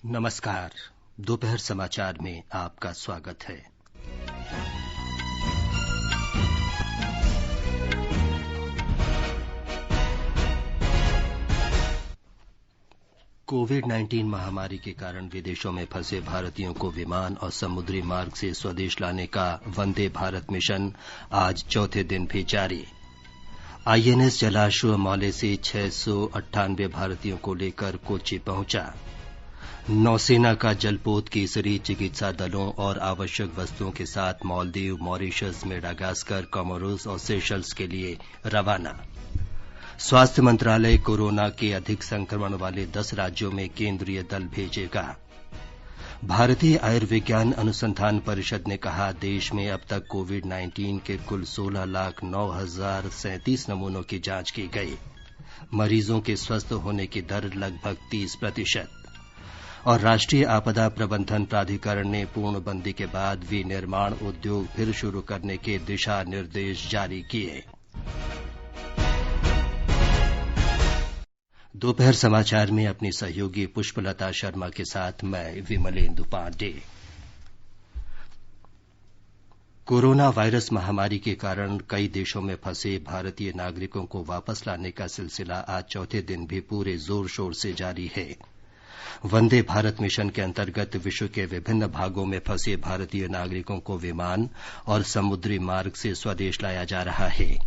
नमस्कार। दोपहर समाचार में आपका स्वागत है। कोविड-19 महामारी के कारण विदेशों में फंसे भारतीयों को विमान और समुद्री मार्ग से स्वदेश लाने का वंदे भारत मिशन आज चौथे दिन भी जारी। आईएनएस जलाश्व मौले से 698 भारतीयों को लेकर कोच्चि पहुंचा। नौसेना का जलपोत केसरी चिकित्सा दलों और आवश्यक वस्तुओं के साथ मालदीव, मॉरिशस, मेडागास्कर, कोमोरोस और सेशल्स के लिए रवाना। स्वास्थ्य मंत्रालय कोरोना के अधिक संक्रमण वाले 10 राज्यों में केंद्रीय दल भेजेगा। भारतीय आयुर्विज्ञान अनुसंधान परिषद ने कहा, देश में अब तक कोविड-19 के कुल 16,09,037 नमूनों की जांच की गई। मरीजों के स्वस्थ होने की दर लगभग 30%। और राष्ट्रीय आपदा प्रबंधन प्राधिकरण ने पूर्णबंदी के बाद विनिर्माण उद्योग फिर शुरू करने के दिशा निर्देश जारी किए। दोपहर समाचार में अपनी सहयोगी पुष्पलता शर्मा के साथ मैं विमलेंदु पांडे। कोरोना वायरस महामारी के कारण कई देशों में फंसे भारतीय नागरिकों को वापस लाने का सिलसिला आज चौथे दिन भी पूरे जोर शोर से जारी है। वंदे भारत मिशन के अंतर्गत विश्व के विभिन्न भागों में फंसे भारतीय नागरिकों को विमान और समुद्री मार्ग से स्वदेश लाया जा रहा है।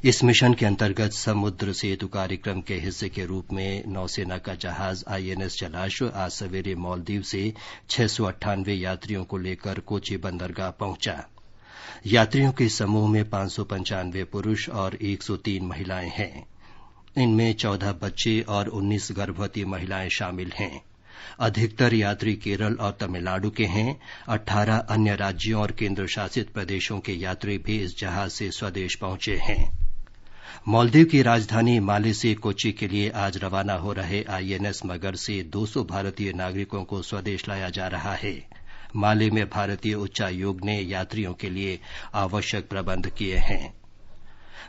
इस मिशन के अंतर्गत समुद्र सेतु कार्यक्रम के हिस्से के रूप में नौसेना का जहाज आईएनएस जलाश्व आज सवेरे मालदीव से 698 यात्रियों को लेकर कोच्चि बंदरगाह पहुंचा। यात्रियों के समूह में 595 पुरुष और 103 महिलाएं हैं। इनमें 14 बच्चे और 19 गर्भवती महिलाएं शामिल हैं। अधिकतर यात्री केरल और तमिलनाडु के हैं। 18 अन्य राज्यों और केंद्र शासित प्रदेशों के यात्री भी इस जहाज से स्वदेश पहुंचे हैं। मालदीव की राजधानी माले से कोच्चि के लिए आज रवाना हो रहे आईएनएस मगर से 200 भारतीय नागरिकों को स्वदेश लाया जा रहा है। माले में भारतीय उच्चायोग ने यात्रियों के लिए आवश्यक प्रबंध किए हैं।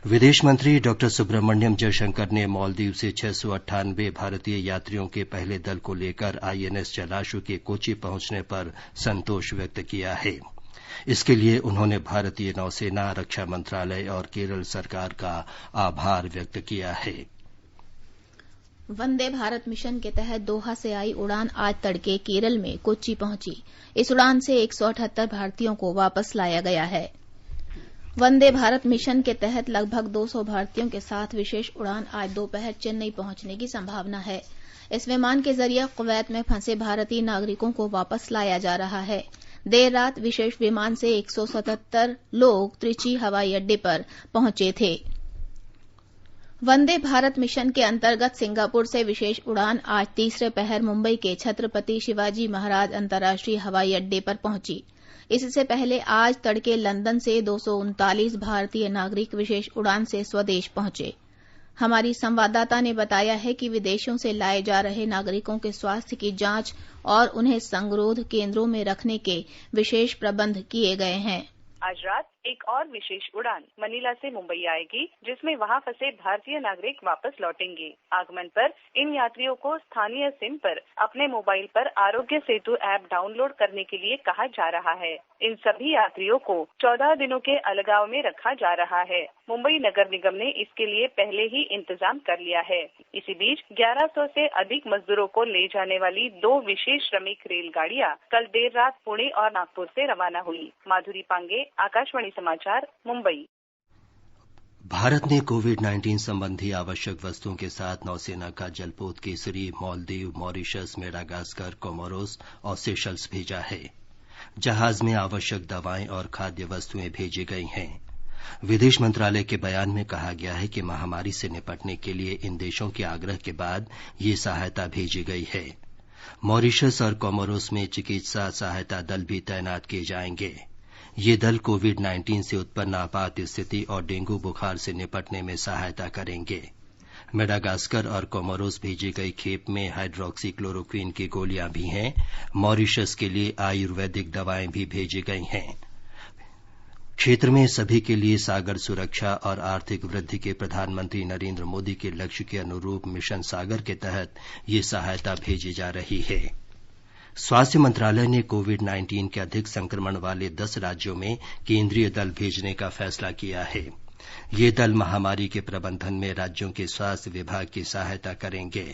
विदेश मंत्री डॉ सुब्रमण्यम जयशंकर ने मालदीव से 698 भारतीय यात्रियों के पहले दल को लेकर आईएनएस जलाश्व के कोच्चि पहुंचने पर संतोष व्यक्त किया है। इसके लिए उन्होंने भारतीय नौसेना, रक्षा मंत्रालय और केरल सरकार का आभार व्यक्त किया है। वंदे भारत मिशन के तहत दोहा से आई उड़ान आज तड़के केरल में कोच्चि पहुंची। इस उड़ान से 178 भारतीयों को वापस लाया गया है। वंदे भारत मिशन के तहत लगभग 200 भारतीयों के साथ विशेष उड़ान आज दोपहर चेन्नई पहुंचने की संभावना है। इस विमान के जरिए कुवैत में फंसे भारतीय नागरिकों को वापस लाया जा रहा है। देर रात विशेष विमान से 177 लोग त्रिची हवाई अड्डे पर पहुंचे थे। वंदे भारत मिशन के अंतर्गत सिंगापुर से विशेष उड़ान आज तीसरे पहर मुंबई के छत्रपति शिवाजी महाराज अंतर्राष्ट्रीय हवाई अड्डे पर पहुंची। इससे पहले आज तड़के लंदन से 239 भारतीय नागरिक विशेष उड़ान से स्वदेश पहुंचे। हमारी संवाददाता ने बताया है कि विदेशों से लाए जा रहे नागरिकों के स्वास्थ्य की जांच और उन्हें संगरोध केंद्रों में रखने के विशेष प्रबंध किए गए हैं। आज रात एक और विशेष उड़ान मनीला से मुंबई आएगी, जिसमें वहां फंसे भारतीय नागरिक वापस लौटेंगे। आगमन पर इन यात्रियों को स्थानीय सिम पर अपने मोबाइल पर आरोग्य सेतु ऐप डाउनलोड करने के लिए कहा जा रहा है। इन सभी यात्रियों को 14 दिनों के अलगाव में रखा जा रहा है। मुंबई नगर निगम ने इसके लिए पहले ही इंतजाम कर लिया है। इसी बीच 1100 से अधिक मजदूरों को ले जाने वाली 2 विशेष श्रमिक रेलगाड़ियां कल देर रात पुणे और नागपुर से रवाना हुई। माधुरी पांगे, आकाशवाणी समाचार, मुंबई। भारत ने कोविड-19 संबंधी आवश्यक वस्तुओं के साथ नौसेना का जलपोत Kesari Maldives, Mauritius, Madagascar, Comoros और सेशल्स भेजा है। जहाज में आवश्यक दवाएं और खाद्य वस्तुएं भेजी गई हैं। विदेश मंत्रालय के बयान में कहा गया है कि महामारी से निपटने के लिए इन देशों के आग्रह के बाद ये सहायता भेजी गई है। मॉरिशस और कोमोरोस में चिकित्सा सहायता दल भी तैनात किए जाएंगे। ये दल कोविड-19 से उत्पन्न आपात स्थिति और डेंगू बुखार से निपटने में सहायता करेंगे। मेडागास्कर और कोमोरोस भेजी गई खेप में हाइड्रोक्सीक्लोरोक्वीन की गोलियां भी हैं। मॉरिशस के लिए आयुर्वेदिक दवाएं भी भेजी गई हैं। क्षेत्र में सभी के लिए सागर सुरक्षा और आर्थिक वृद्धि के प्रधानमंत्री नरेंद्र मोदी के लक्ष्य के अनुरूप मिशन सागर के तहत ये सहायता भेजी जा रही है। स्वास्थ्य मंत्रालय ने कोविड-19 के अधिक संक्रमण वाले 10 राज्यों में केंद्रीय दल भेजने का फैसला किया है। ये दल महामारी के प्रबंधन में राज्यों के स्वास्थ्य विभाग की सहायता करेंगे।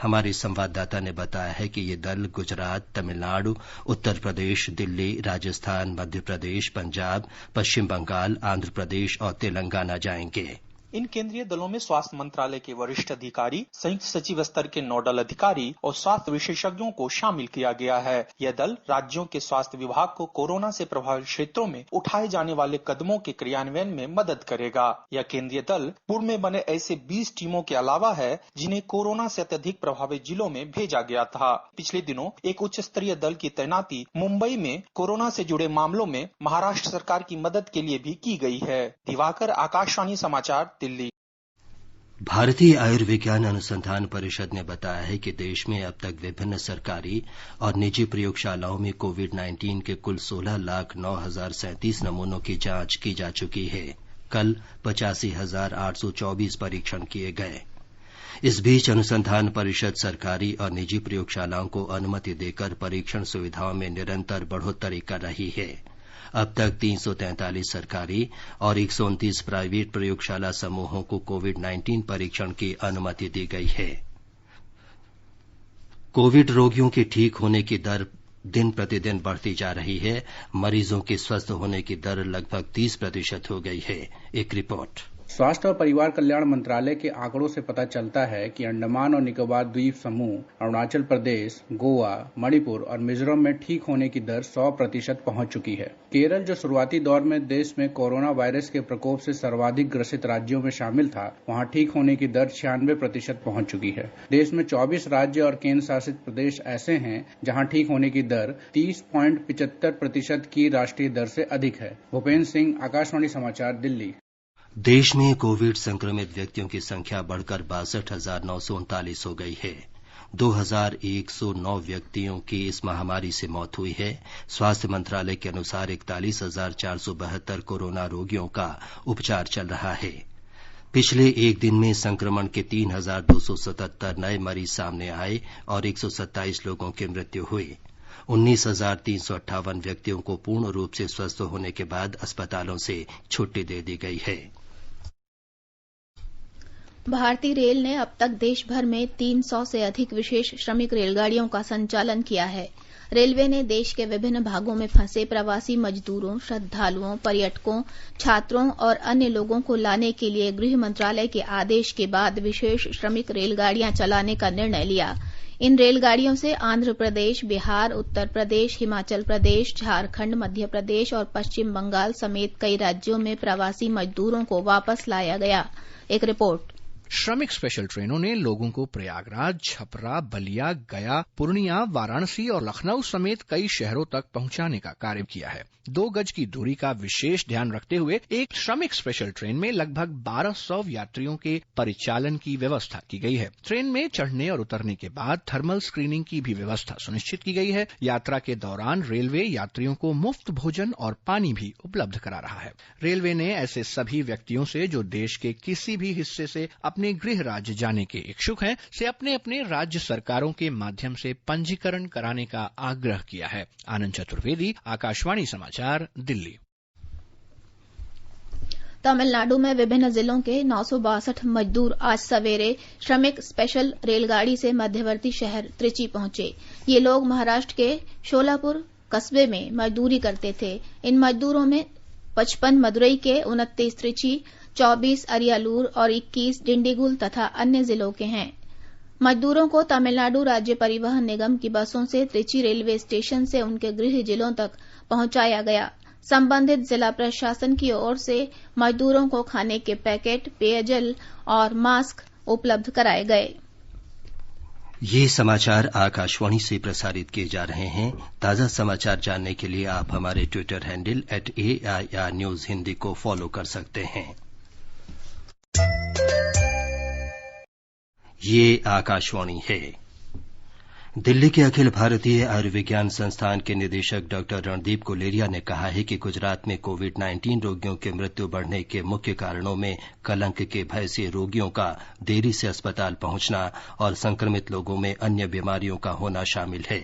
हमारे संवाददाता ने बताया है कि ये दल गुजरात, तमिलनाडु, उत्तर प्रदेश, दिल्ली, राजस्थान, मध्य प्रदेश, पंजाब, पश्चिम बंगाल, आंध्र प्रदेश और तेलंगाना जाएंगे। इन केंद्रीय दलों में स्वास्थ्य मंत्रालय के वरिष्ठ अधिकारी, संयुक्त सचिव स्तर के नोडल अधिकारी और स्वास्थ्य विशेषज्ञों को शामिल किया गया है। यह दल राज्यों के स्वास्थ्य विभाग को कोरोना से प्रभावित क्षेत्रों में उठाए जाने वाले कदमों के क्रियान्वयन में मदद करेगा। यह केंद्रीय दल पूर्व में बने ऐसे 20 टीमों के अलावा है जिन्हें कोरोना से अत्यधिक प्रभावित जिलों में भेजा गया था। पिछले दिनों एक उच्च स्तरीय दल की तैनाती मुंबई में कोरोना से जुड़े मामलों में महाराष्ट्र सरकार की मदद के लिए भी की गई है। दिवाकर, आकाशवाणी समाचार, दिल्ली। भारतीय आयुर्विज्ञान अनुसंधान परिषद ने बताया है कि देश में अब तक विभिन्न सरकारी और निजी प्रयोगशालाओं में कोविड-19 के कुल 16,09,037 नमूनों की जांच की जा चुकी है। कल 85,824 परीक्षण किए गए। इस बीच अनुसंधान परिषद सरकारी और निजी प्रयोगशालाओं को अनुमति देकर परीक्षण सुविधाओं में निरंतर बढ़ोतरी कर रही है। अब तक 343 सरकारी और 129 प्राइवेट प्रयोगशाला समूहों को कोविड-19 परीक्षण की अनुमति दी गई है। कोविड रोगियों के ठीक होने की दर दिन प्रतिदिन बढ़ती जा रही है। मरीजों के स्वस्थ होने की दर लगभग 30% हो गई है। एक रिपोर्ट। स्वास्थ्य और परिवार कल्याण मंत्रालय के आंकड़ों से पता चलता है कि अंडमान और निकोबार द्वीप समूह, अरुणाचल प्रदेश, गोवा, मणिपुर और मिजोरम में ठीक होने की दर 100% पहुंच चुकी है। केरल, जो शुरुआती दौर में देश में कोरोना वायरस के प्रकोप से सर्वाधिक ग्रसित राज्यों में शामिल था, वहां ठीक होने की दर 96% पहुंच चुकी है। देश में 24 राज्य और केंद्र शासित प्रदेश ऐसे हैं जहां ठीक होने की दर 30.75% की राष्ट्रीय दर से अधिक है। भूपेन्द्र सिंह, आकाशवाणी समाचार, दिल्ली। देश में कोविड संक्रमित व्यक्तियों की संख्या बढ़कर 62,939 हो गई है। 2,109 व्यक्तियों की इस महामारी से मौत हुई है। स्वास्थ्य मंत्रालय के अनुसार 41,472 कोरोना रोगियों का उपचार चल रहा है। पिछले एक दिन में संक्रमण के 3,277 नए मरीज सामने आए और 127 लोगों की मृत्यु हुई। 19,358 व्यक्तियों को पूर्ण रूप से स्वस्थ होने के बाद अस्पतालों से छुट्टी दे दी गई है। भारतीय रेल ने अब तक देश भर में 300 से अधिक विशेष श्रमिक रेलगाड़ियों का संचालन किया है। रेलवे ने देश के विभिन्न भागों में फंसे प्रवासी मजदूरों, श्रद्धालुओं, पर्यटकों, छात्रों और अन्य लोगों को लाने के लिए गृह मंत्रालय के आदेश के बाद विशेष श्रमिक रेलगाड़ियां चलाने का निर्णय लिया। इन रेलगाड़ियों से आंध्र प्रदेश, बिहार, उत्तर प्रदेश, हिमाचल प्रदेश, झारखंड, मध्य प्रदेश और पश्चिम बंगाल समेत कई राज्यों में प्रवासी मजदूरों को वापस लाया गया। एक रिपोर्ट। श्रमिक स्पेशल ट्रेनों ने लोगों को प्रयागराज, छपरा, बलिया, गया, पूर्णिया, वाराणसी और लखनऊ समेत कई शहरों तक पहुंचाने का कार्य किया है। 2 गज की दूरी का विशेष ध्यान रखते हुए एक श्रमिक स्पेशल ट्रेन में लगभग 1200 यात्रियों के परिचालन की व्यवस्था की गई है। ट्रेन में चढ़ने और उतरने के बाद थर्मल स्क्रीनिंग की भी व्यवस्था सुनिश्चित की गई है। यात्रा के दौरान रेलवे यात्रियों को मुफ्त भोजन और पानी भी उपलब्ध करा रहा है। रेलवे ने ऐसे सभी व्यक्तियों से जो देश के किसी भी हिस्से से अपने गृह राज्य जाने के इच्छुक हैं से अपने अपने राज्य सरकारों के माध्यम से पंजीकरण कराने का आग्रह किया है। आनंद चतुर्वेदी, आकाशवाणी समाचार, दिल्ली। तमिलनाडु में विभिन्न जिलों के 962 मजदूर आज सवेरे श्रमिक स्पेशल रेलगाड़ी से मध्यवर्ती शहर त्रिची पहुंचे। ये लोग महाराष्ट्र के शोलापुर कस्बे में मजदूरी करते थे। इन मजदूरों में 55 मदुरई के, 29 त्रिची, 24 अरियालूर और 21 डिंडीगुल तथा अन्य जिलों के हैं। मजदूरों को तमिलनाडु राज्य परिवहन निगम की बसों से त्रिची रेलवे स्टेशन से उनके गृह जिलों तक पहुंचाया गया। संबंधित जिला प्रशासन की ओर से मजदूरों को खाने के पैकेट, पेयजल और मास्क उपलब्ध कराए गए। ये समाचार आकाशवाणी से प्रसारित किए जा रहे हैं। ताजा समाचार जानने के लिए आप हमारे Twitter handle @AIR News Hindi को फॉलो कर सकते हैं। ये आकाशवाणी है। दिल्ली के अखिल भारतीय आयुर्विज्ञान संस्थान के निदेशक डॉक्टर रणदीप गुलेरिया ने कहा है कि गुजरात में कोविड-19 रोगियों की मृत्यु बढ़ने के मुख्य कारणों में कलंक के भय से रोगियों का देरी से अस्पताल पहुंचना और संक्रमित लोगों में अन्य बीमारियों का होना शामिल है।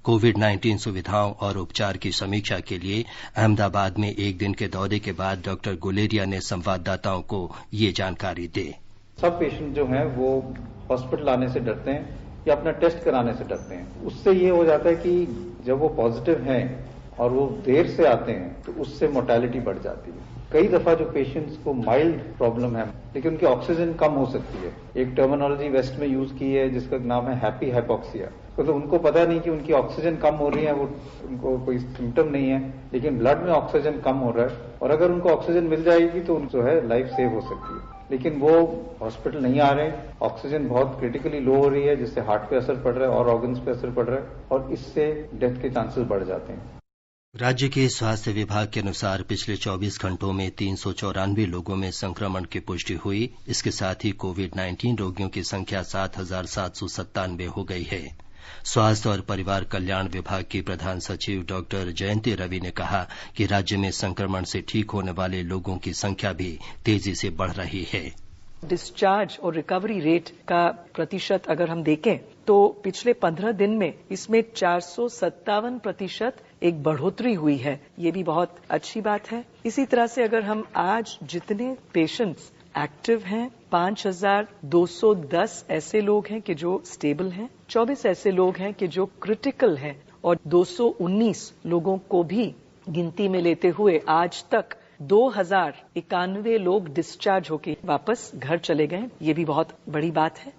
कोविड-19 सुविधाओं और उपचार की समीक्षा के लिए अहमदाबाद में एक दिन के दौरे के बाद डॉक्टर गुलेरिया ने संवाददाताओं को ये जानकारी दी। सब पेशेंट जो हैं वो हॉस्पिटल आने से डरते हैं या अपना टेस्ट कराने से डरते हैं। उससे ये हो जाता है कि जब वो पॉजिटिव हैं और वो देर से आते हैं तो उससे मोर्टेलिटी बढ़ जाती है। कई दफा जो पेशेंट्स को माइल्ड प्रॉब्लम है लेकिन उनकी ऑक्सीजन कम हो सकती है। एक टर्मिनोलॉजी वेस्ट में यूज की है जिसका नाम है हैप्पी हाइपोक्सिया। तो उनको पता नहीं कि उनकी ऑक्सीजन कम हो रही है, वो उनको कोई सिम्टम नहीं है, लेकिन ब्लड में ऑक्सीजन कम हो रहा है और अगर उनको ऑक्सीजन मिल जाएगी तो जो है लाइफ सेव हो सकती है। लेकिन वो हॉस्पिटल नहीं आ रहे हैं, ऑक्सीजन बहुत क्रिटिकली लो हो रही है जिससे हार्ट पे असर पड़ रहा है और ऑर्गन्स पे असर पड़ रहा है और इससे डेथ के चांसेस बढ़ जाते हैं। राज्य के स्वास्थ्य विभाग के अनुसार पिछले 24 घंटों में 394 लोगों में संक्रमण की पुष्टि हुई। इसके साथ ही कोविड-19 रोगियों की संख्या 7,797 हो गई है। स्वास्थ्य और परिवार कल्याण विभाग की प्रधान सचिव डॉक्टर जयंती रवि ने कहा कि राज्य में संक्रमण से ठीक होने वाले लोगों की संख्या भी तेजी से बढ़ रही है। डिस्चार्ज और रिकवरी रेट का प्रतिशत अगर हम देखें तो पिछले 15 दिन में इसमें 457% एक बढ़ोतरी हुई है। ये भी बहुत अच्छी बात है। इसी तरह से अगर हम आज जितने पेशेंट्स एक्टिव हैं, 5,210 ऐसे लोग हैं कि जो स्टेबल हैं, 24 ऐसे लोग हैं कि जो क्रिटिकल हैं और 219 लोगों को भी गिनती में लेते हुए आज तक 2,091 लोग डिस्चार्ज होकर वापस घर चले गए। ये भी बहुत बड़ी बात है।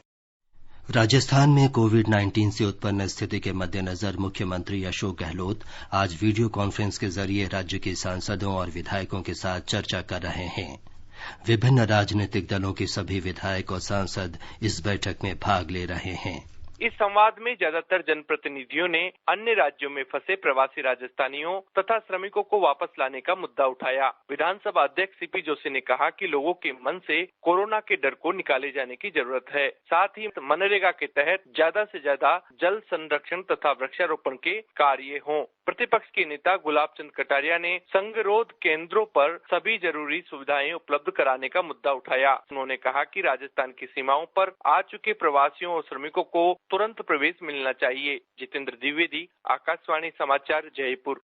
राजस्थान में कोविड-19 से उत्पन्न स्थिति के मद्देनजर मुख्यमंत्री अशोक गहलोत आज वीडियो कॉन्फ्रेंस के जरिए राज्य के सांसदों और विधायकों के साथ चर्चा कर रहे हैं। विभिन्न राजनीतिक दलों के सभी विधायक और सांसद इस बैठक में भाग ले रहे हैं। इस संवाद में ज्यादातर जनप्रतिनिधियों ने अन्य राज्यों में फंसे प्रवासी राजस्थानियों तथा श्रमिकों को वापस लाने का मुद्दा उठाया। विधानसभा अध्यक्ष सीपी जोशी ने कहा कि लोगों के मन से कोरोना के डर को निकाले जाने की जरूरत है। साथ ही मनरेगा के तहत ज्यादा से ज्यादा जल संरक्षण तथा वृक्षारोपण के कार्य हों। प्रतिपक्ष के नेता गुलाब चंद कटारिया ने संगरोध केंद्रों पर सभी जरूरी सुविधाएं उपलब्ध कराने का मुद्दा उठाया। उन्होंने कहा कि राजस्थान की सीमाओं पर आ चुके प्रवासियों और श्रमिकों को तुरंत प्रवेश मिलना चाहिए। जितेंद्र द्विवेदी, आकाशवाणी समाचार, जयपुर।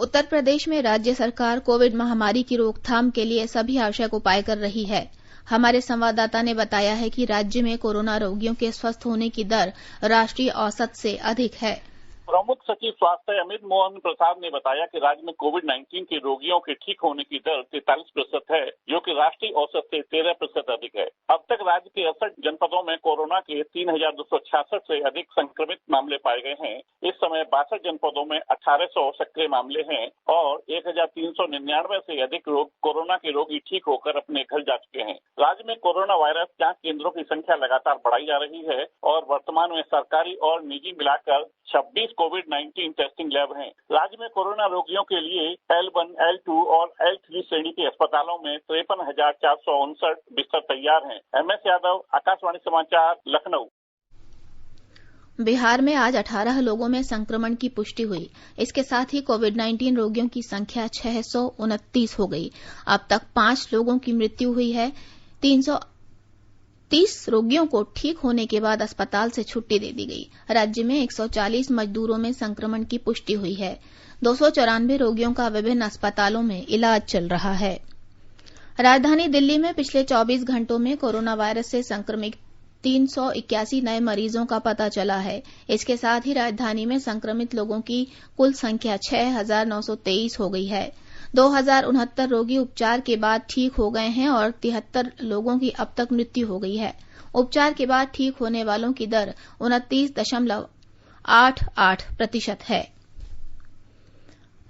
उत्तर प्रदेश में राज्य सरकार कोविड महामारी की रोकथाम के लिए सभी आवश्यक उपाय कर रही है। हमारे संवाददाता ने बताया है कि राज्य में कोरोना रोगियों के स्वस्थ होने की दर राष्ट्रीय औसत से अधिक है। प्रमुख सचिव स्वास्थ्य अमित मोहन प्रसाद ने बताया कि राज्य में कोविड-19 के रोगियों के ठीक होने की दर 43% है, जो कि राष्ट्रीय औसत से 13% अधिक है। अब तक राज्य के 68 जनपदों में कोरोना के 3,266 से अधिक संक्रमित मामले पाए गए हैं। इस समय 62 जनपदों में 1,800 सक्रिय मामले हैं और 1,399 से अधिक कोरोना के रोगी ठीक होकर अपने घर जा चुके हैं। राज्य में कोरोना वायरस जांच केंद्रों की संख्या लगातार बढ़ाई जा रही है और वर्तमान में सरकारी और निजी मिलाकर 26 कोविड-19 टेस्टिंग लैब हैं। राज्य में कोरोना रोगियों के लिए L1, L2 और L3 श्रेणी के अस्पतालों में 53,459 बिस्तर तैयार हैं। MS यादव, आकाशवाणी समाचार, लखनऊ। बिहार में आज 18 लोगों में संक्रमण की पुष्टि हुई। इसके साथ ही कोविड-19 रोगियों की संख्या 629 हो गई। अब तक 5 लोगों की मृत्यु हुई है। 330 रोगियों को ठीक होने के बाद अस्पताल से छुट्टी दे दी गई। राज्य में 140 मजदूरों में संक्रमण की पुष्टि हुई है। 294 रोगियों का विभिन्न अस्पतालों में इलाज चल रहा है। राजधानी दिल्ली में पिछले 24 घंटों में कोरोना वायरस से संक्रमित 381 नए मरीजों का पता चला है। इसके साथ ही राजधानी में संक्रमित लोगों की कुल संख्या 6,923 हो गई है। 2,069 रोगी उपचार के बाद ठीक हो गए हैं और 73 लोगों की अब तक मृत्यु हो गई है। उपचार के बाद ठीक होने वालों की दर 29.88% है।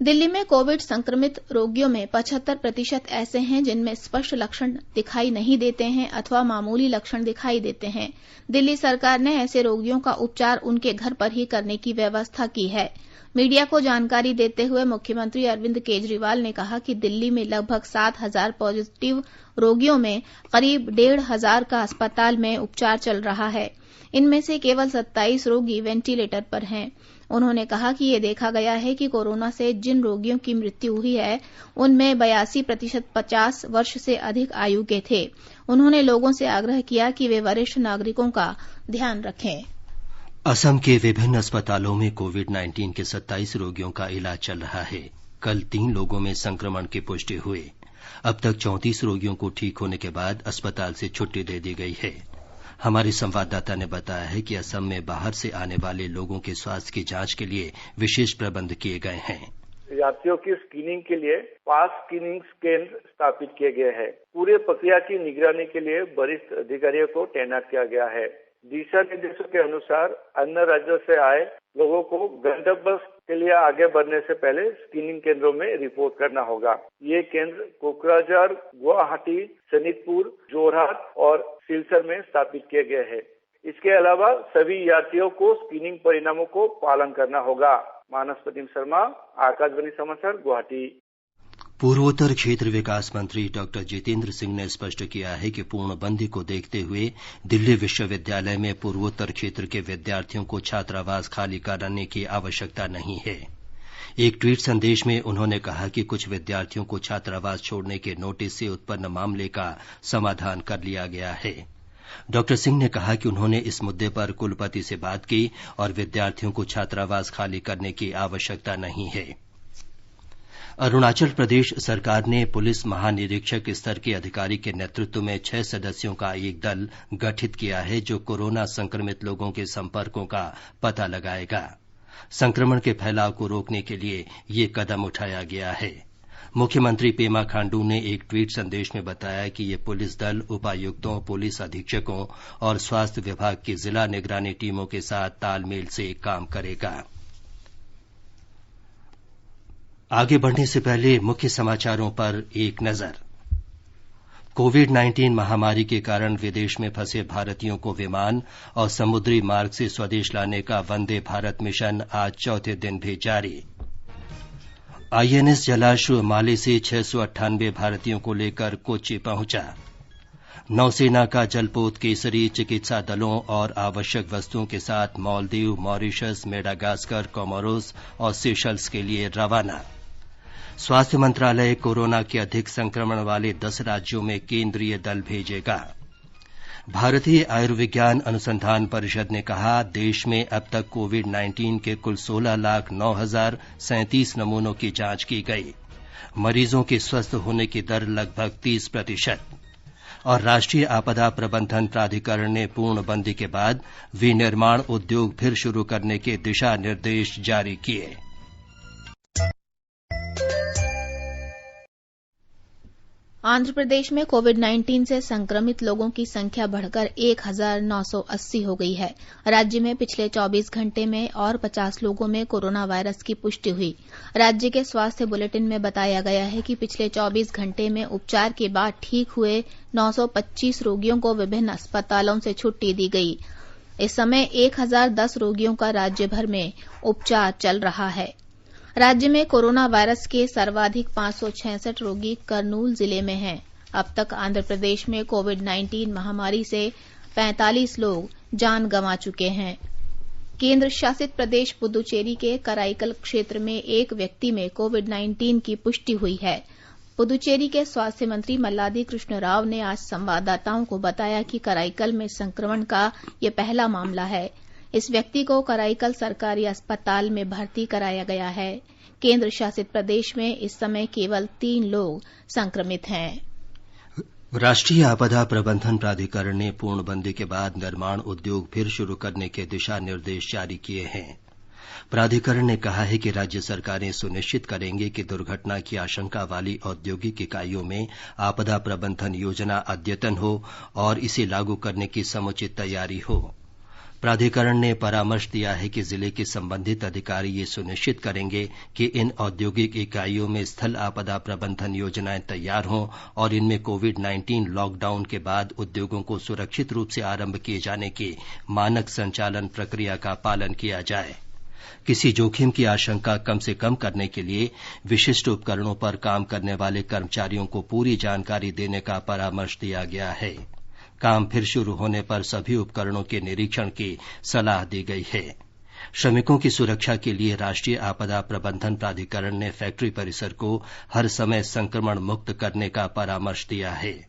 दिल्ली में कोविड संक्रमित रोगियों में 75% ऐसे हैं जिनमें स्पष्ट लक्षण दिखाई नहीं देते हैं अथवा मामूली लक्षण दिखाई देते हैं। दिल्ली सरकार ने ऐसे रोगियों का उपचार उनके घर पर ही करने की व्यवस्था की है। मीडिया को जानकारी देते हुए मुख्यमंत्री अरविंद केजरीवाल ने कहा कि दिल्ली में लगभग 7,000 पॉजिटिव रोगियों में करीब 1,500 का अस्पताल में उपचार चल रहा है। इनमें से केवल 27 रोगी वेंटिलेटर पर हैं। उन्होंने कहा कि ये देखा गया है कि कोरोना से जिन रोगियों की मृत्यु हुई है उनमें 82% 50 वर्ष से अधिक आयु के थे। उन्होंने लोगों से आग्रह किया कि वे वरिष्ठ नागरिकों का ध्यान रखें। असम के विभिन्न अस्पतालों में कोविड-19 के 27 रोगियों का इलाज चल रहा है। कल 3 लोगों में संक्रमण की पुष्टि हुई। अब तक 34 रोगियों को ठीक होने के बाद अस्पताल से छुट्टी दे दी गई है। हमारे संवाददाता ने बताया है कि असम में बाहर से आने वाले लोगों के स्वास्थ्य की जांच के लिए विशेष प्रबंध किए गए हैं। यात्रियों की स्क्रीनिंग के लिए 5 स्क्रीनिंग केंद्र स्थापित किए गए हैं। पूरे प्रक्रिया की निगरानी के लिए वरिष्ठ अधिकारियों को तैनात किया गया है। दिशा निर्देशों के अनुसार अन्य राज्यों से आए लोगों को गंतव्य के लिए आगे बढ़ने से पहले स्क्रीनिंग केंद्रों में रिपोर्ट करना होगा। ये केंद्र कोकराझार, गुवाहाटी, शोनितपुर, जोरहाट और सिलचर में स्थापित किए गए हैं। इसके अलावा सभी यात्रियों को स्क्रीनिंग परिणामों को पालन करना होगा। मानस प्रतिम शर्मा, आकाशवाणी समाचार, गुवाहाटी। पूर्वोत्तर क्षेत्र विकास मंत्री डॉक्टर जितेंद्र सिंह ने स्पष्ट किया है कि पूर्णबंदी को देखते हुए दिल्ली विश्वविद्यालय में पूर्वोत्तर क्षेत्र के विद्यार्थियों को छात्रावास खाली कराने की आवश्यकता नहीं है। एक ट्वीट संदेश में उन्होंने कहा कि कुछ विद्यार्थियों को छात्रावास छोड़ने के नोटिस से उत्पन्न मामले का समाधान कर लिया गया है। डॉक्टर सिंह ने कहा कि उन्होंने इस मुद्दे पर कुलपति से बात की और विद्यार्थियों को छात्रावास खाली करने की आवश्यकता नहीं है। अरुणाचल प्रदेश सरकार ने पुलिस महानिरीक्षक स्तर के अधिकारी के नेतृत्व में 6 सदस्यों का एक दल गठित किया है जो कोरोना संक्रमित लोगों के संपर्कों का पता लगाएगा। संक्रमण के फैलाव को रोकने के लिए ये कदम उठाया गया है। मुख्यमंत्री पेमा खांडू ने एक ट्वीट संदेश में बताया कि ये पुलिस दल उपायुक्तों, पुलिस अधीक्षकों और स्वास्थ्य विभाग की जिला निगरानी टीमों के साथ तालमेल से काम करेगा। आगे बढ़ने से पहले मुख्य समाचारों पर एक नजर। कोविड-19 महामारी के कारण विदेश में फंसे भारतीयों को विमान और समुद्री मार्ग से स्वदेश लाने का वंदे भारत मिशन आज चौथे दिन भी जारी। आईएनएस जलाश्व माले से 698 भारतीयों को लेकर कोच्चि पहुंचा। नौसेना का जलपोत केसरी चिकित्सा दलों और आवश्यक वस्तुओं के साथ मालदीव, मॉरिशस, मेडागास्कर, कोमोरोस और सेशल्स के लिए रवाना। स्वास्थ्य मंत्रालय कोरोना के अधिक संक्रमण वाले 10 राज्यों में केंद्रीय दल भेजेगा। भारतीय आयुर्विज्ञान अनुसंधान परिषद ने कहा देश में अब तक कोविड-19 के कुल 16,09,037 नमूनों की जांच की गई। मरीजों के स्वस्थ होने की दर लगभग 30%। और राष्ट्रीय आपदा प्रबंधन प्राधिकरण ने पूर्णबंदी के बाद विनिर्माण उद्योग फिर शुरू करने के दिशा निर्देश जारी किए। आंध्र प्रदेश में कोविड-19 से संक्रमित लोगों की संख्या बढ़कर 1,980 हो गई है। राज्य में पिछले 24 घंटे में और 50 लोगों में कोरोना वायरस की पुष्टि हुई। राज्य के स्वास्थ्य बुलेटिन में बताया गया है कि पिछले 24 घंटे में उपचार के बाद ठीक हुए 925 रोगियों को विभिन्न अस्पतालों से छुट्टी दी गई। इस समय 1,010 रोगियों का राज्य भर में उपचार चल रहा है। राज्य में कोरोना वायरस के सर्वाधिक 566 रोगी करनूल जिले में हैं। अब तक आंध्र प्रदेश में कोविड-19 महामारी से 45 लोग जान गंवा चुके हैं। केंद्र शासित प्रदेश पुदुचेरी के कराईकल क्षेत्र में एक व्यक्ति में कोविड-19 की पुष्टि हुई है। पुदुचेरी के स्वास्थ्य मंत्री मल्लादी कृष्ण राव ने आज संवाददाताओं को बताया कि कराईकल में संक्रमण का यह पहला मामला है। इस व्यक्ति को कराईकल सरकारी अस्पताल में भर्ती कराया गया है। केंद्र शासित प्रदेश में इस समय केवल 3 लोग संक्रमित हैं। राष्ट्रीय आपदा प्रबंधन प्राधिकरण ने पूर्णबंदी के बाद निर्माण उद्योग फिर शुरू करने के दिशा निर्देश जारी किए हैं। प्राधिकरण ने कहा है कि राज्य सरकारें सुनिश्चित करेंगे कि दुर्घटना की आशंका वाली औद्योगिक इकाइयों में आपदा प्रबंधन योजना अद्यतन हो और इसे लागू करने की समुचित तैयारी हो। प्राधिकरण ने परामर्श दिया है कि जिले के संबंधित अधिकारी ये सुनिश्चित करेंगे कि इन औद्योगिक इकाइयों में स्थल आपदा प्रबंधन योजनाएं तैयार हों और इनमें कोविड-19 लॉकडाउन के बाद उद्योगों को सुरक्षित रूप से आरंभ किए जाने की मानक संचालन प्रक्रिया का पालन किया जाए। किसी जोखिम की आशंका कम से कम करने के लिए विशिष्ट उपकरणों पर काम करने वाले कर्मचारियों को पूरी जानकारी देने का परामर्श दिया गया है। काम फिर शुरू होने पर सभी उपकरणों के निरीक्षण की सलाह दी गई है। श्रमिकों की सुरक्षा के लिए राष्ट्रीय आपदा प्रबंधन प्राधिकरण ने फैक्ट्री परिसर को हर समय संक्रमण मुक्त करने का परामर्श दिया है।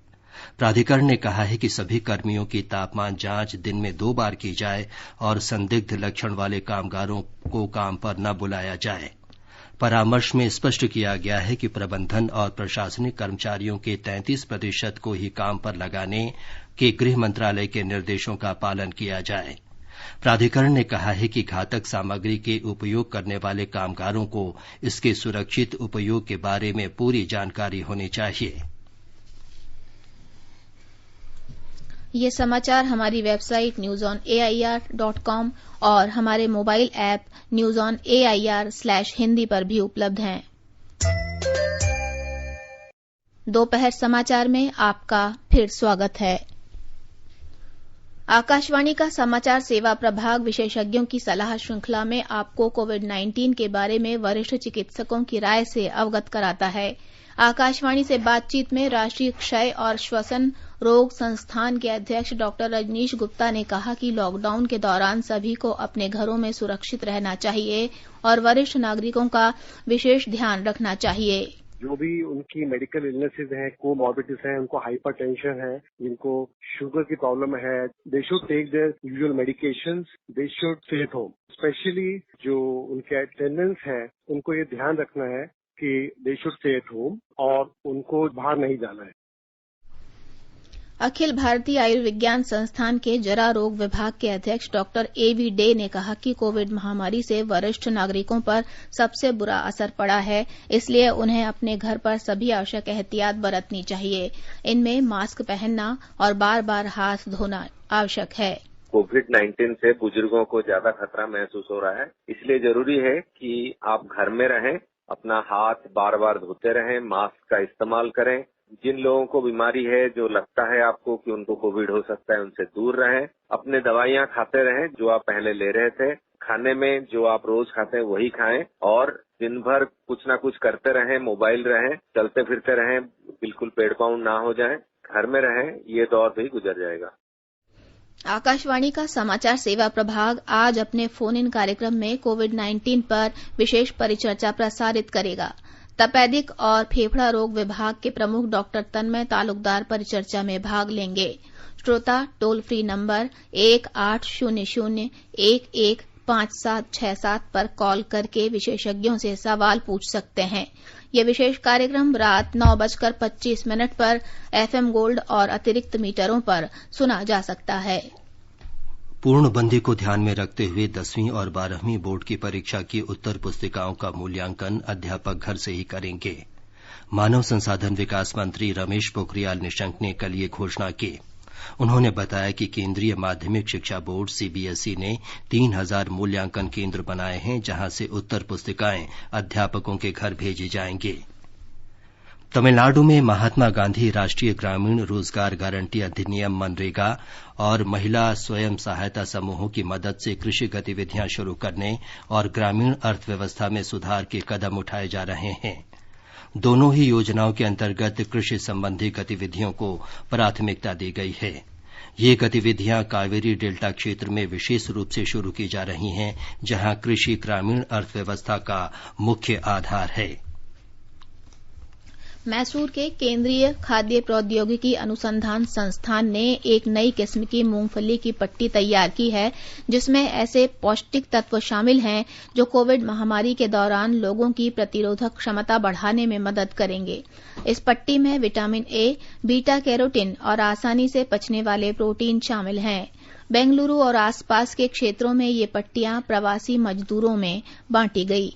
प्राधिकरण ने कहा है कि सभी कर्मियों की तापमान जांच दिन में 2 बार की जाए और संदिग्ध लक्षण वाले कामगारों को काम पर न बुलाया जाए। परामर्श में स्पष्ट किया गया है कि प्रबंधन और प्रशासनिक कर्मचारियों के 33% को ही काम पर लगाने के गृह मंत्रालय के निर्देशों का पालन किया जाए। प्राधिकरण ने कहा है कि घातक सामग्री के उपयोग करने वाले कामगारों को इसके सुरक्षित उपयोग के बारे में पूरी जानकारी होनी चाहिए। ये समाचार हमारी वेबसाइट newsonair.com और हमारे मोबाइल ऐप newsonair/hindi पर भी उपलब्ध हैं। दोपहर समाचार में आपका फिर स्वागत है। आकाशवाणी का समाचार सेवा प्रभाग विशेषज्ञों की सलाह श्रृंखला में आपको कोविड-19 के बारे में वरिष्ठ चिकित्सकों की राय से अवगत कराता है। आकाशवाणी से बातचीत में राष्ट्रीय क्षय और श्वसन रोग संस्थान के अध्यक्ष डॉक्टर रजनीश गुप्ता ने कहा कि लॉकडाउन के दौरान सभी को अपने घरों में सुरक्षित रहना चाहिए और वरिष्ठ नागरिकों का विशेष ध्यान रखना चाहिए। जो भी उनकी मेडिकल इलनेसेस हैं, कोमॉर्बिडिटीज हैं, उनको हाइपरटेंशन है, जिनको शुगर की प्रॉब्लम है, they should take their usual medications, they should stay at home. Specially जो उनके अटेंडेंट्स हैं, उनको ये ध्यान रखना है कि दे शुड स्टे एट होम और उनको बाहर नहीं जाना है। अखिल भारतीय आयुर्विज्ञान संस्थान के जरा रोग विभाग के अध्यक्ष डॉक्टर A.V. डे ने कहा कि कोविड महामारी से वरिष्ठ नागरिकों पर सबसे बुरा असर पड़ा है, इसलिए उन्हें अपने घर पर सभी आवश्यक एहतियात बरतनी चाहिए। इनमें मास्क पहनना और बार बार हाथ धोना आवश्यक है। कोविड-19 से बुजुर्गों को ज्यादा खतरा महसूस हो रहा है, इसलिए जरूरी है कि आप घर में रहें, अपना हाथ बार बार धोते रहें, मास्क का इस्तेमाल करें। जिन लोगों को बीमारी है, जो लगता है आपको कि उनको कोविड हो सकता है, उनसे दूर रहें। अपने दवाइयां खाते रहें जो आप पहले ले रहे थे। खाने में जो आप रोज खाते हैं वही खाएं और दिन भर कुछ ना कुछ करते रहें, मोबाइल रहें, चलते फिरते रहें, बिल्कुल पेड़ पाउंड ना हो जाएं, घर में रहें, ये दौर भी गुजर जाएगा। आकाशवाणी का समाचार सेवा प्रभाग आज अपने फोन इन कार्यक्रम में कोविड-19 पर विशेष परिचर्चा प्रसारित करेगा। तपेदिक और फेफड़ा रोग विभाग के प्रमुख डॉक्टर तन्मय तालुकदार परिचर्चा में भाग लेंगे। श्रोता टोल फ्री नंबर 1800-115767 पर कॉल करके विशेषज्ञों से सवाल पूछ सकते हैं। यह विशेष कार्यक्रम रात 9:25 पर FM गोल्ड और अतिरिक्त मीटरों पर सुना जा सकता है। पूर्णबंदी को ध्यान में रखते हुए 10वीं और 12वीं बोर्ड की परीक्षा की उत्तर पुस्तिकाओं का मूल्यांकन अध्यापक घर से ही करेंगे। मानव संसाधन विकास मंत्री रमेश पोखरियाल निशंक ने कल ये घोषणा की। उन्होंने बताया कि केंद्रीय माध्यमिक शिक्षा बोर्ड CBSE ने 3000 मूल्यांकन केंद्र बनाए हैं, जहां से उत्तर पुस्तिकाएं अध्यापकों के घर भेजी जाएंगी। तमिलनाडु में महात्मा गांधी राष्ट्रीय ग्रामीण रोजगार गारंटी अधिनियम मनरेगा और महिला स्वयं सहायता समूहों की मदद से कृषि गतिविधियां शुरू करने और ग्रामीण अर्थव्यवस्था में सुधार के कदम उठाए जा रहे हैं। दोनों ही योजनाओं के अंतर्गत कृषि संबंधी गतिविधियों को प्राथमिकता दी गई है। ये गतिविधियां कावेरी डेल्टा क्षेत्र में विशेष रूप से शुरू की जा रही हैं, जहां कृषि ग्रामीण अर्थव्यवस्था का मुख्य आधार है। मैसूर के केंद्रीय खाद्य प्रौद्योगिकी अनुसंधान संस्थान ने एक नई किस्म की मूंगफली की पट्टी तैयार की है, जिसमें ऐसे पौष्टिक तत्व शामिल हैं जो कोविड महामारी के दौरान लोगों की प्रतिरोधक क्षमता बढ़ाने में मदद करेंगे। इस पट्टी में विटामिन A, बीटा कैरोटीन और आसानी से पचने वाले प्रोटीन शामिल हैं। बेंगलुरु और आसपास के क्षेत्रों में ये पट्टियां प्रवासी मजदूरों में बांटी गई।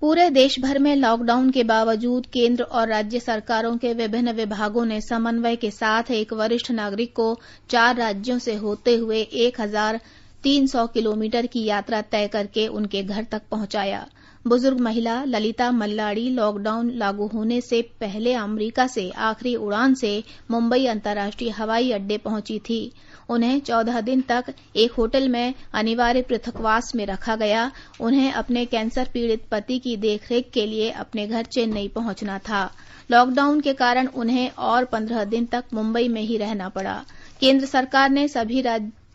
पूरे देश भर में लॉकडाउन के बावजूद केंद्र और राज्य सरकारों के विभिन्न विभागों ने समन्वय के साथ एक वरिष्ठ नागरिक को 4 राज्यों से होते हुए 1300 किलोमीटर की यात्रा तय करके उनके घर तक पहुंचाया। बुजुर्ग महिला ललिता मल्लाड़ी लॉकडाउन लागू होने से पहले अमेरिका से आखिरी उड़ान से मुंबई अंतर्राष्ट्रीय हवाई अड्डे पहुंची थी। उन्हें 14 दिन तक एक होटल में अनिवार्य पृथकवास में रखा गया। उन्हें अपने कैंसर पीड़ित पति की देखरेख के लिए अपने घर चेन्नई पहुंचना था। लॉकडाउन के कारण उन्हें और 15 दिन तक मुंबई में ही रहना पड़ा। केंद्र सरकार ने सभी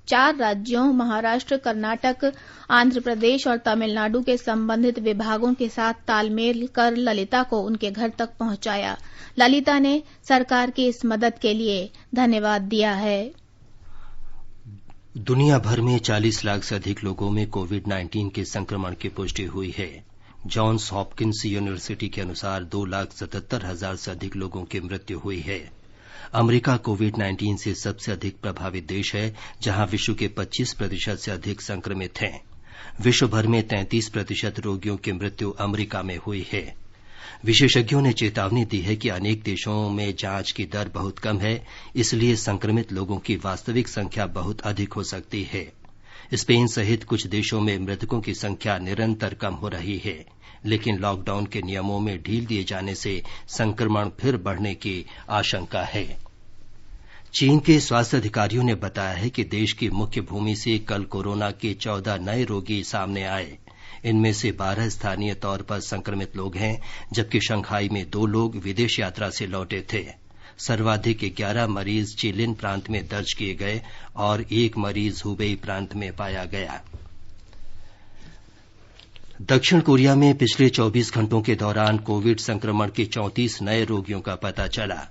4 राज्यों महाराष्ट्र, कर्नाटक, आंध्र प्रदेश और तमिलनाडु के संबंधित विभागों के साथ तालमेल कर ललिता को उनके घर तक पहुंचाया। ललिता ने सरकार की इस मदद के लिए धन्यवाद दिया है। दुनिया भर में 40 लाख से अधिक लोगों में कोविड-19 के संक्रमण की पुष्टि हुई है। जॉन्स हॉपकिंस यूनिवर्सिटी के अनुसार 2,77,000 से अधिक लोगों की मृत्यु हुई है। अमेरिका कोविड-19 से सबसे अधिक प्रभावित देश है, जहां विश्व के 25% से अधिक संक्रमित हैं। विश्व भर में 33% रोगियों की मृत्यु अमेरिका में हुई है। विशेषज्ञों ने चेतावनी दी है कि अनेक देशों में जांच की दर बहुत कम है, इसलिए संक्रमित लोगों की वास्तविक संख्या बहुत अधिक हो सकती है। स्पेन सहित कुछ देशों में मृतकों की संख्या निरंतर कम हो रही है, लेकिन लॉकडाउन के नियमों में ढील दिए जाने से संक्रमण फिर बढ़ने की आशंका है। चीन के स्वास्थ्य अधिकारियों ने बताया है कि देश की मुख्य भूमि से कल कोरोना के 14 नए रोगी सामने आए। इनमें से 12 स्थानीय तौर पर संक्रमित लोग हैं, जबकि शंघाई में 2 लोग विदेश यात्रा से लौटे थे। सर्वाधिक 11 मरीज चिलिन प्रांत में दर्ज किए गए और 1 मरीज हुबेई प्रांत में पाया गया। दक्षिण कोरिया में पिछले 24 घंटों के दौरान कोविड संक्रमण के 34 नए रोगियों का पता चला।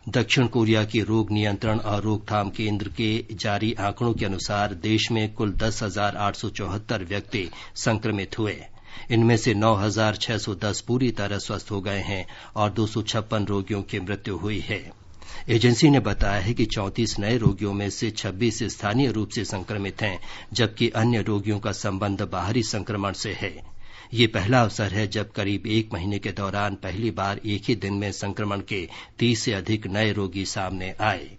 दक्षिण कोरिया के रोग नियंत्रण और रोकथाम केंद्र के जारी आंकड़ों के अनुसार देश में कुल 10,874 व्यक्ति संक्रमित हुए। इनमें से 9,610 पूरी तरह स्वस्थ हो गए हैं और 256 रोगियों की मृत्यु हुई है। एजेंसी ने बताया है कि 34 नए रोगियों में से 26 स्थानीय रूप से संक्रमित हैं, जबकि अन्य रोगियों का संबंध बाहरी संक्रमण से है। ये पहला अवसर है जब करीब 1 महीने के दौरान पहली बार एक ही दिन में संक्रमण के 30 से अधिक नए रोगी सामने आए।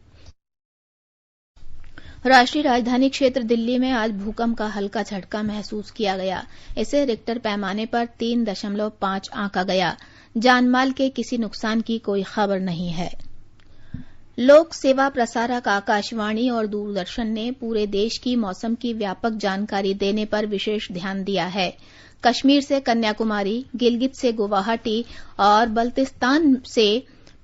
राष्ट्रीय राजधानी क्षेत्र दिल्ली में आज भूकंप का हल्का झटका महसूस किया गया। इसे रिक्टर पैमाने पर 3.5 आंका गया। जानमाल के किसी नुकसान की कोई खबर नहीं है। लोक सेवा प्रसारक आकाशवाणी और दूरदर्शन ने पूरे देश की मौसम की व्यापक जानकारी देने पर विशेष ध्यान दिया है। कश्मीर से कन्याकुमारी, गिलगित से गुवाहाटी और बल्तिस्तान से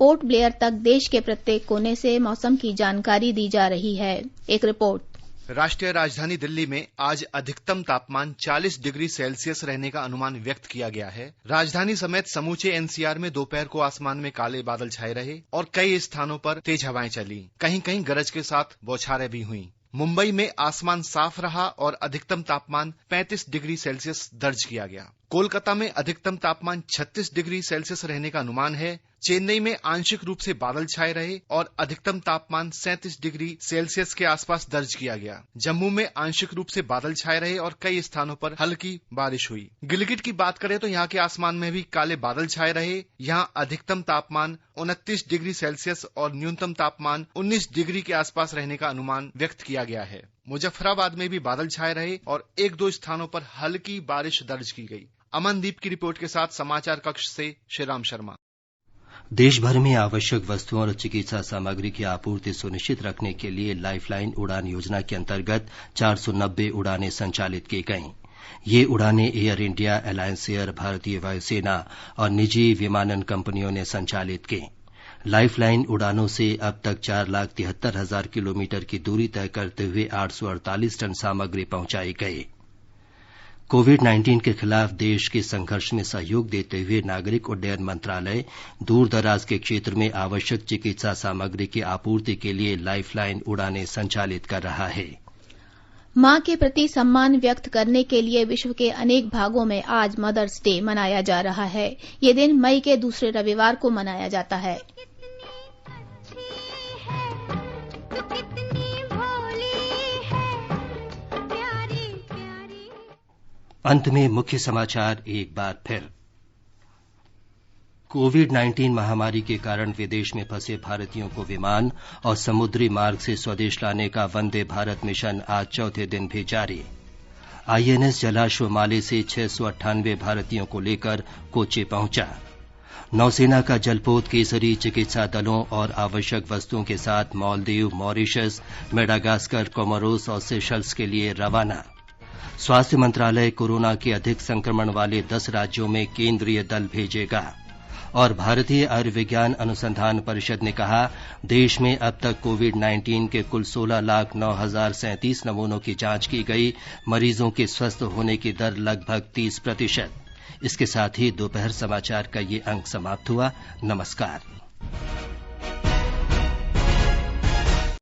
पोर्ट ब्लेयर तक देश के प्रत्येक कोने से मौसम की जानकारी दी जा रही है। एक रिपोर्ट। राष्ट्रीय राजधानी दिल्ली में आज अधिकतम तापमान 40 डिग्री सेल्सियस रहने का अनुमान व्यक्त किया गया है। राजधानी समेत समूचे एनसीआर में दोपहर को आसमान में काले बादल छाए रहे और कई स्थानों पर तेज हवाएं चली। कहीं कहीं गरज के साथ बौछारें भी हुई। मुंबई में आसमान साफ रहा और अधिकतम तापमान 35 डिग्री सेल्सियस दर्ज किया गया। कोलकाता में अधिकतम तापमान 36 डिग्री सेल्सियस रहने का अनुमान है। चेन्नई में आंशिक रूप से बादल छाए रहे और अधिकतम तापमान 37 डिग्री सेल्सियस के आसपास दर्ज किया गया। जम्मू में आंशिक रूप से बादल छाए रहे और कई स्थानों पर हल्की बारिश हुई। गिलगित की बात करें तो यहाँ के आसमान में भी काले बादल छाए रहे। यहाँ अधिकतम तापमान 29 डिग्री सेल्सियस और न्यूनतम तापमान 19 डिग्री के आसपास रहने का अनुमान व्यक्त किया गया है। मुजफ्फराबाद में भी बादल छाए रहे और 1-2 स्थानों पर हल्की बारिश दर्ज की गई। अमनदीप की रिपोर्ट के साथ समाचार कक्ष से श्रीराम शर्मा। देश भर में आवश्यक वस्तुओं और चिकित्सा सामग्री की आपूर्ति सुनिश्चित रखने के लिए लाइफलाइन उड़ान योजना के अंतर्गत 490 उड़ानें संचालित की गईं। ये उड़ानें एयर इंडिया, अलायंस एयर, भारतीय वायुसेना और निजी विमानन कंपनियों ने संचालित की। लाइफलाइन उड़ानों से अब तक 4,73,000 किलोमीटर की दूरी तय करते हुए 848 टन सामग्री पहुंचाई गई। कोविड-19 के खिलाफ देश के संघर्ष में सहयोग देते हुए नागरिक उड्डयन मंत्रालय दूर दराज के क्षेत्र में आवश्यक चिकित्सा सामग्री की आपूर्ति के लिए लाइफलाइन उड़ानें संचालित कर रहा है। मां के प्रति सम्मान व्यक्त करने के लिए विश्व के अनेक भागों में आज मदर्स डे मनाया जा रहा है। ये दिन मई के दूसरे रविवार को मनाया जाता है। अंत में मुख्य समाचार एक बार फिर। कोविड-19 महामारी के कारण विदेश में फंसे भारतीयों को विमान और समुद्री मार्ग से स्वदेश लाने का वंदे भारत मिशन आज चौथे दिन भी जारी। आईएनएस जलाश्व माले से 698 भारतीयों को लेकर कोच्चि पहुंचा। नौसेना का जलपोत केसरी चिकित्सा दलों और आवश्यक वस्तुओं के साथ मालदीव, मॉरिशस, मेडागास्कर, कोमोरोस और सेशल्स के लिए रवाना। स्वास्थ्य मंत्रालय कोरोना के अधिक संक्रमण वाले 10 राज्यों में केंद्रीय दल भेजेगा। और भारतीय आयुर्विज्ञान अनुसंधान परिषद ने कहा देश में अब तक कोविड-19 के कुल 16,09,037 नमूनों की जांच की गई, मरीजों के स्वस्थ होने की दर लगभग 30%। इसके साथ ही दोपहर समाचार का ये अंक समाप्त हुआ। नमस्कार।